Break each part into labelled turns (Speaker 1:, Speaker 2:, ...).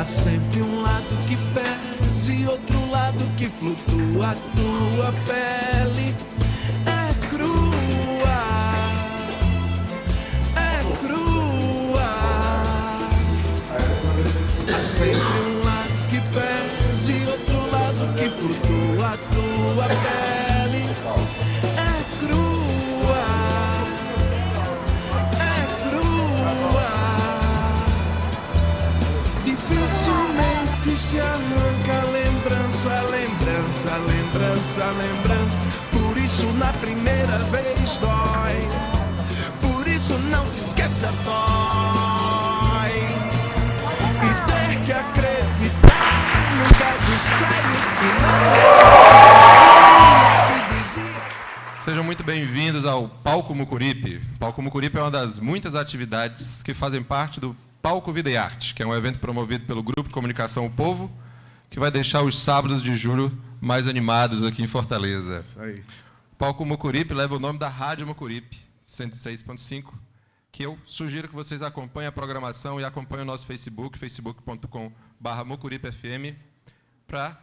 Speaker 1: sempre um lado que pesa e outro lado que flutua. A tua pele é crua, é crua. Há sempre um lado que pesa e outro lado que flutua. A tua pele é crua, é crua. Dificilmente se arranca lembrança, lembrança, lembrança, lembrança. Por isso na primeira vez dói, por isso não se esqueça, dói. E ter que acreditar num caso sério que não dizia.
Speaker 2: Sejam muito bem-vindos ao Palco Mucuripe. Palco Mucuripe é uma das muitas atividades que fazem parte do Palco Vida e Arte, que é um evento promovido pelo Grupo de Comunicação O Povo, que vai deixar os sábados de julho mais animados aqui em Fortaleza.
Speaker 3: Isso aí.
Speaker 2: O Palco Mucuripe leva o nome da Rádio Mucuripe, 106.5, que eu sugiro que vocês acompanhem a programação e acompanhem o nosso Facebook, facebook.com/mucuripefm, para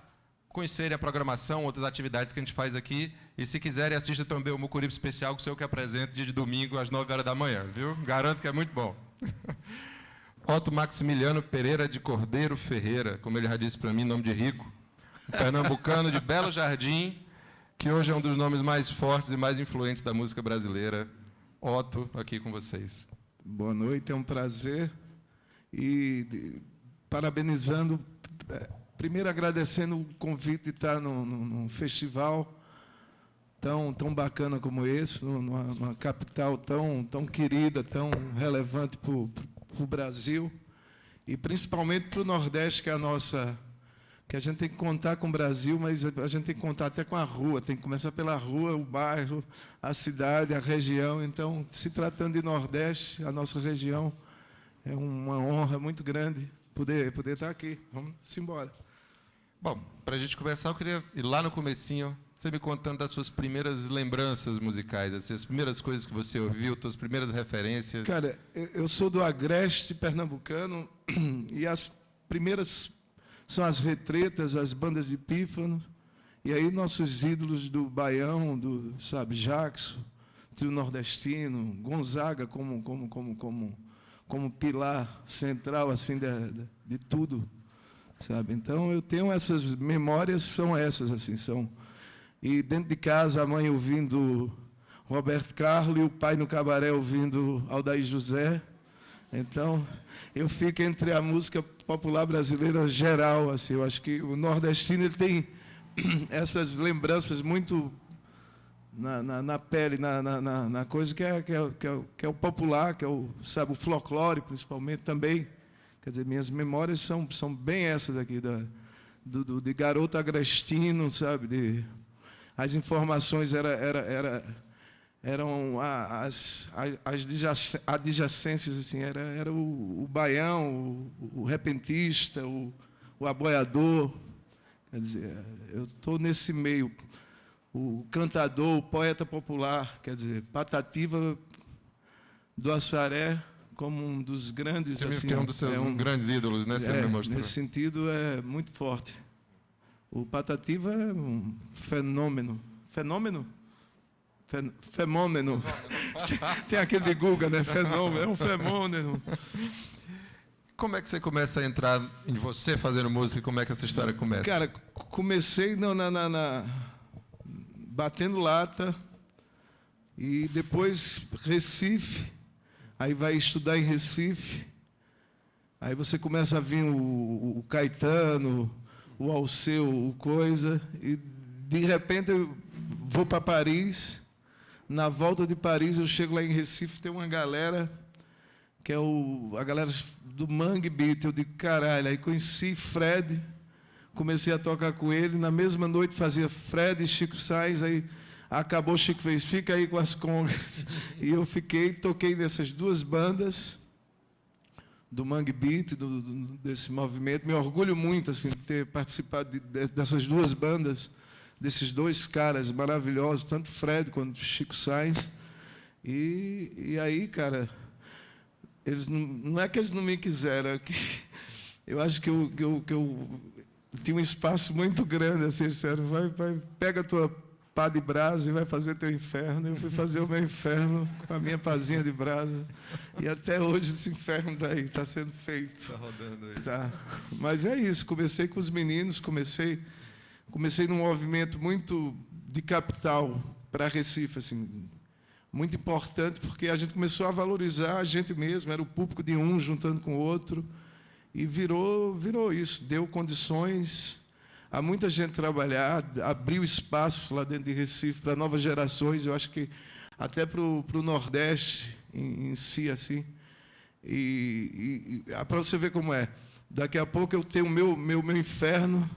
Speaker 2: conhecerem a programação, outras atividades que a gente faz aqui. E, se quiserem, assistam também o Mucuripe Especial, que sou eu que apresento, dia de domingo, às 9 horas da manhã, viu? Garanto que é muito bom. Otto Maximiliano Pereira de Cordeiro Ferreira, como ele já disse para mim, nome de rico, um pernambucano de Belo Jardim, que hoje é um dos nomes mais fortes e mais influentes da música brasileira. Otto, aqui com vocês.
Speaker 3: Boa noite, é um prazer. E parabenizando, primeiro agradecendo o convite de estar num festival tão bacana como esse, numa capital tão querida, tão relevante para o Brasil, e principalmente para o Nordeste, que é a nossa... que a gente tem que contar com o Brasil, mas a gente tem que contar até com a rua, tem que começar pela rua, o bairro, a cidade, a região. Então, se tratando de Nordeste, a nossa região, é uma honra muito grande poder estar aqui. Vamos embora.
Speaker 2: Bom, para a gente começar, eu queria ir lá no comecinho, você me contando das suas primeiras lembranças musicais, assim, as primeiras coisas que você ouviu, suas primeiras referências.
Speaker 3: Cara, eu sou do Agreste pernambucano, e as primeiras são as retretas, as bandas de pífano, e aí nossos ídolos do Baião, do, sabe, Jackson, trio nordestino, Gonzaga como pilar central assim de tudo, sabe? Então eu tenho essas memórias, são essas assim, são. E dentro de casa a mãe ouvindo Roberto Carlos e o pai no cabaré ouvindo Aldair José. Então, eu fico entre a música popular brasileira geral, assim. Eu acho que o nordestino ele tem essas lembranças muito na pele, na coisa que é o popular, que é o, sabe, o folclore, principalmente, também. Quer dizer, minhas memórias são bem essas aqui, de garoto agrestino, sabe? As informações eram as adjacências, assim, era o baião, o repentista, o aboiador. Quer dizer, eu estou nesse meio. O cantador, o poeta popular, quer dizer, Patativa do Assaré, como um dos grandes...
Speaker 2: Assim, que é um dos seus grandes ídolos, né? Você me mostrou.
Speaker 3: Nesse sentido, é muito forte. O Patativa é um fenômeno. Fenômeno? Fenômeno. Tem aquele de Guga, né? Fenômeno. É um fenômeno.
Speaker 2: Como é que você começa a entrar em você fazendo música? Como é que essa história começa?
Speaker 3: Cara, comecei batendo lata, e depois Recife, aí vai estudar em Recife, aí você começa a vir o Caetano, o Alceu, o coisa, e de repente eu vou para Paris. Na volta de Paris, eu chego lá em Recife, tem uma galera, que é a galera do Mangue Beat. Eu digo, caralho, aí conheci Fred, comecei a tocar com ele, na mesma noite fazia Fred e Chico Sainz, aí acabou, Chico fez, fica aí com as congas. E eu toquei nessas duas bandas, do Mangue Beat, desse movimento. Me orgulho muito assim, de ter participado dessas duas bandas, desses dois caras maravilhosos, tanto Fred quanto Chico Sainz. E aí, cara, eles não é que eles não me quiseram, é que eu acho que eu tinha um espaço muito grande, assim, disseram, vai, pega a tua pá de brasa e vai fazer teu inferno. Eu fui fazer o meu inferno com a minha pazinha de brasa. E até hoje esse inferno está aí, está sendo feito.
Speaker 2: Está rodando aí.
Speaker 3: Tá. Mas é isso, comecei com os meninos, comecei num movimento muito de capital para Recife, assim, muito importante, porque a gente começou a valorizar a gente mesmo, era o público de um juntando com o outro, e virou isso, deu condições a muita gente trabalhar, abriu espaço lá dentro de Recife para novas gerações, eu acho que até para o Nordeste em si, assim. Para você ver como é, daqui a pouco eu tenho o meu inferno,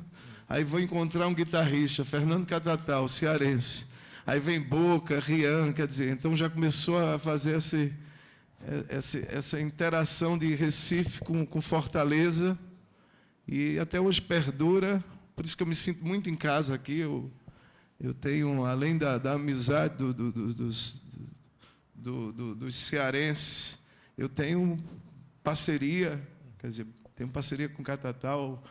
Speaker 3: aí vou encontrar um guitarrista, Fernando Catatal, cearense. Aí vem Boca, Rian, quer dizer, então já começou a fazer essa interação de Recife com Fortaleza, e até hoje perdura, por isso que eu me sinto muito em casa aqui. Eu tenho, além da amizade dos cearenses, eu tenho parceria, quer dizer, tenho parceria com Catatal,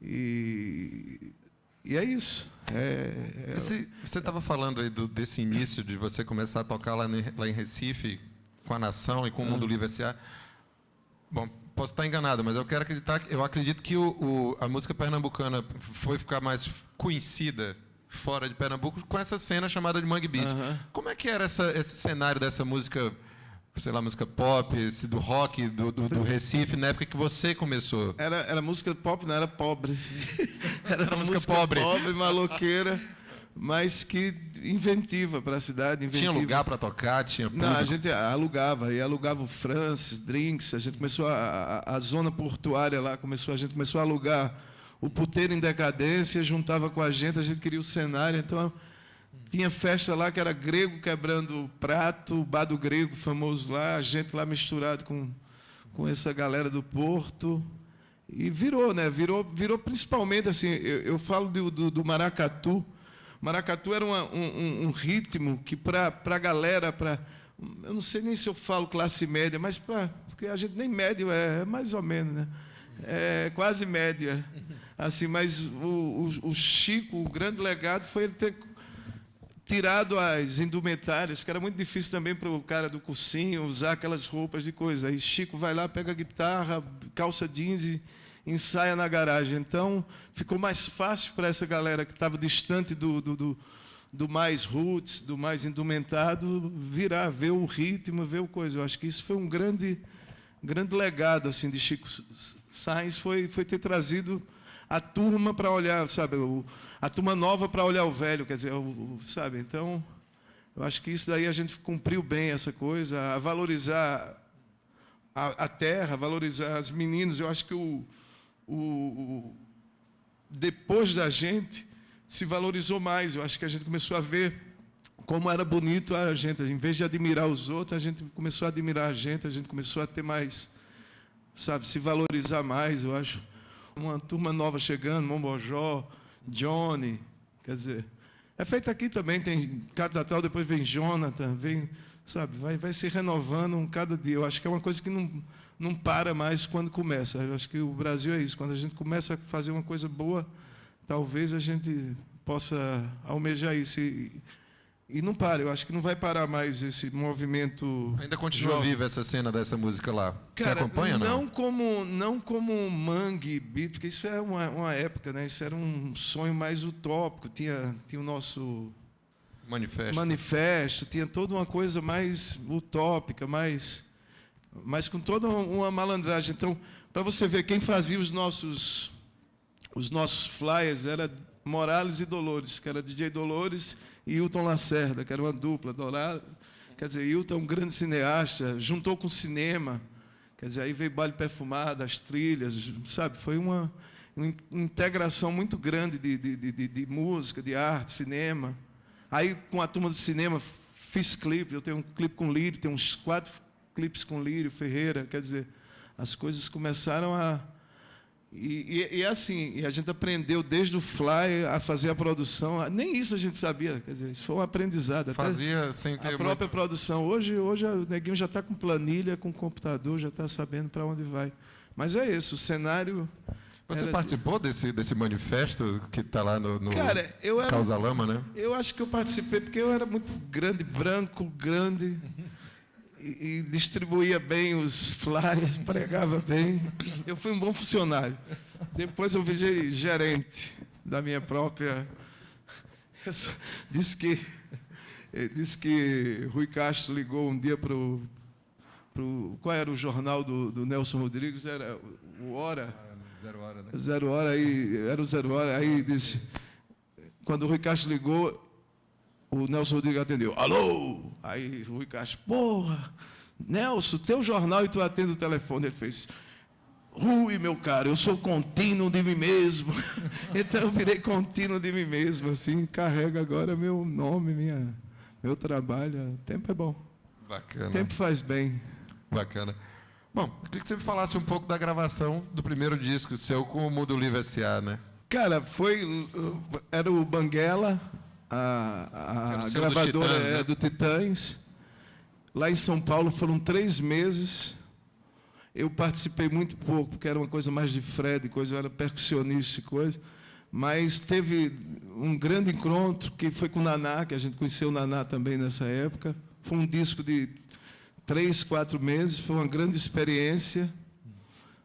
Speaker 3: e é isso.
Speaker 2: Você estava falando aí desse início de você começar a tocar lá em Recife, com a Nação e com o Mundo Livre S.A. Bom, posso estar enganado, mas eu acredito que a música pernambucana foi ficar mais conhecida fora de Pernambuco com essa cena chamada de Mangue Beat. Como é que era esse cenário dessa música, sei lá, música pop, do rock, do Recife, na época que você começou?
Speaker 3: Era música pop, não era pobre. Era
Speaker 2: música pobre,
Speaker 3: maloqueira, mas que inventiva para a cidade. Inventiva.
Speaker 2: Tinha lugar para tocar, tinha público?
Speaker 3: Não, a gente alugava, e alugava o Francis, Drinks, a gente começou a zona portuária lá, a gente começou a alugar o Puteiro em Decadência, juntava com a gente queria o cenário, então tinha festa lá que era grego quebrando prato, o bar do grego famoso lá, a gente lá misturado com essa galera do Porto, e virou, né? Virou principalmente assim, eu falo do maracatu. Maracatu era um ritmo que para a galera, eu não sei nem se eu falo classe média, mas porque a gente nem médio é mais ou menos, né? É quase média, assim. Mas o Chico, o grande legado foi ele ter tirado as indumentárias, que era muito difícil também para o cara do cursinho usar aquelas roupas de coisa. Aí Chico vai lá, pega a guitarra, calça jeans e ensaia na garagem. Então, ficou mais fácil para essa galera que estava distante do mais roots, do mais indumentado, virar, ver o ritmo, ver o coisa. Eu acho que isso foi um grande legado assim de Chico Sainz, foi ter trazido a turma para olhar, sabe, a turma nova para olhar o velho, quer dizer, sabe? Então, eu acho que isso daí a gente cumpriu bem essa coisa, a valorizar a terra, valorizar as meninas. Eu acho que depois da gente se valorizou mais. Eu acho que a gente começou a ver como era bonito a gente. Em vez de admirar os outros, a gente começou a admirar a gente começou a ter mais, sabe, se valorizar mais. Eu acho uma turma nova chegando, Mombojó, Johnny, quer dizer, é feito aqui também, tem Catatal, depois vem Jonathan, vem, sabe, vai se renovando cada dia. Eu acho que é uma coisa que não para mais quando começa. Eu acho que o Brasil é isso. Quando a gente começa a fazer uma coisa boa, talvez a gente possa almejar isso. E não para. Eu acho que não vai parar mais esse movimento.
Speaker 2: Ainda continua viva essa cena dessa música lá? Você
Speaker 3: Cara,
Speaker 2: acompanha, não?
Speaker 3: Não como Mangue Beat, porque isso é uma época, né? Isso era um sonho mais utópico. Tinha o nosso manifesto, tinha toda uma coisa mais utópica, mas com toda uma malandragem. Então, para você ver, quem fazia os nossos flyers era Morales e Dolores, que era DJ Dolores e Hilton Lacerda, que era uma dupla. Quer dizer, Hilton é um grande cineasta, juntou com o cinema, quer dizer, aí veio Baile Perfumado, as trilhas, sabe? Foi uma integração muito grande de música, de arte, cinema. Aí, com a turma do cinema, fiz clipe. Eu tenho um clipe com Lírio, tenho uns 4 clipes com Lírio Ferreira. Quer dizer, as coisas começaram E assim, e a gente aprendeu desde o fly a fazer a produção. Nem isso a gente sabia, quer dizer, isso foi um aprendizado. Até
Speaker 2: Fazia sem ter
Speaker 3: a própria produção. Hoje o neguinho já está com planilha, com computador, já está sabendo para onde vai. Mas é isso, o cenário...
Speaker 2: Você participou desse manifesto que está lá no
Speaker 3: Cara, eu era,
Speaker 2: Causa Lama, né?
Speaker 3: Eu acho que eu participei porque eu era muito grande, branco, grande, e distribuía bem os flyers, pregava bem. Eu fui um bom funcionário. Depois eu virei gerente da minha própria... Diz que Rui Castro ligou um dia para o... Qual era o jornal do Nelson Rodrigues? Era o Hora...
Speaker 2: 0 Hora, né?
Speaker 3: 0 Hora, aí, era o 0 Hora, aí disse, quando o Rui Castro ligou, o Nelson Rodrigues atendeu, alô? Aí o Rui Castro, porra, Nelson, teu jornal e tu atende o telefone. Ele fez, Rui, meu caro, eu sou contínuo de mim mesmo. Então eu virei contínuo de mim mesmo, assim, carrega agora meu nome, meu trabalho. O tempo é bom.
Speaker 2: Bacana.
Speaker 3: O tempo faz bem.
Speaker 2: Bacana. Bom, eu queria que você me falasse um pouco da gravação do primeiro disco seu com o Mundo Livre S.A., né?
Speaker 3: Cara, era o Banguela, a gravadora
Speaker 2: Titãs, né?
Speaker 3: do Titãs. Lá em São Paulo foram 3 meses. Eu participei muito pouco, porque era uma coisa mais de Fred, eu era percussionista e coisa. Mas teve um grande encontro, que foi com o Naná, que a gente conheceu o Naná também nessa época. Foi um disco de 3, 4 meses, foi uma grande experiência.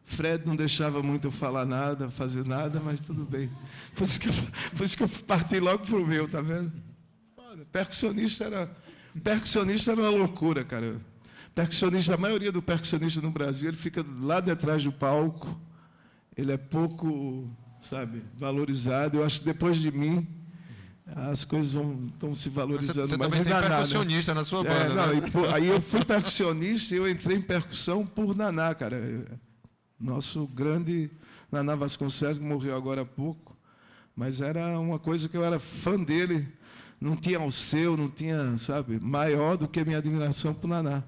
Speaker 3: Fred não deixava muito eu falar nada, fazer nada, mas tudo bem. Por isso que eu parti logo para o meu, tá vendo? Percussionista era uma loucura, cara. Percussionista, a maioria do percussionista no Brasil, ele fica lá detrás do palco, ele é pouco, sabe, valorizado. Eu acho que depois de mim, as coisas estão se valorizando.
Speaker 2: Você
Speaker 3: mas
Speaker 2: também tem
Speaker 3: Naná,
Speaker 2: percussionista, né? Na sua banda,
Speaker 3: não,
Speaker 2: né?
Speaker 3: Aí eu fui percussionista e eu entrei em percussão por Naná, cara. Nosso grande Naná Vasconcelos, que morreu agora há pouco, mas era uma coisa que eu era fã dele. Não tinha Alceu, não tinha, sabe, maior do que a minha admiração por Naná.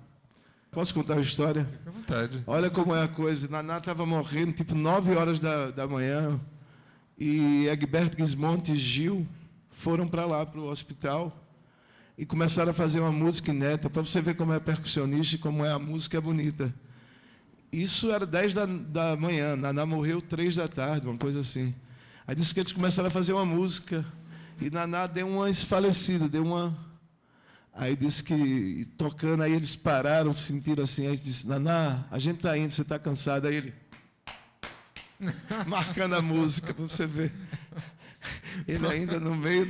Speaker 3: Posso contar a história?
Speaker 2: Fique à vontade.
Speaker 3: Olha como é a coisa. Naná estava morrendo, tipo 9 horas da manhã, e Egberto Gismonti e Gil foram para lá, para o hospital, e começaram a fazer uma música inédita, para você ver como é percussionista e como a música é bonita. Isso era 10 da manhã, Naná morreu 3 da tarde, uma coisa assim. Aí disse que eles começaram a fazer uma música, e Naná deu uma esfalecida, Aí disse que, tocando, aí eles pararam, sentiram assim, aí disse, Naná, a gente está indo, você está cansado? Aí ele, marcando a música, para você ver. Ele ainda no meio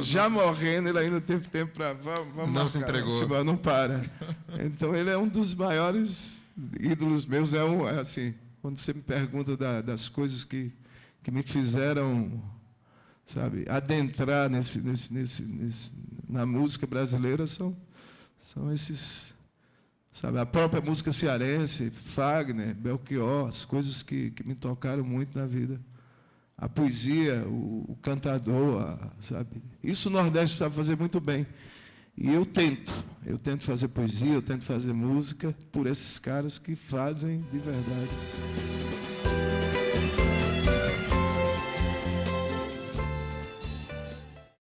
Speaker 3: já morrendo, ele ainda teve tempo para vamos
Speaker 2: não
Speaker 3: marcar,
Speaker 2: se entregou.
Speaker 3: Não para. Então ele é um dos maiores ídolos meus. É assim, quando você me pergunta das coisas que me fizeram, sabe, adentrar na música brasileira, são esses, sabe, a própria música cearense, Fagner, Belchior, as coisas que me tocaram muito na vida. A poesia, o cantador, sabe? Isso o Nordeste sabe fazer muito bem. E eu tento fazer poesia, eu tento fazer música por esses caras que fazem de verdade.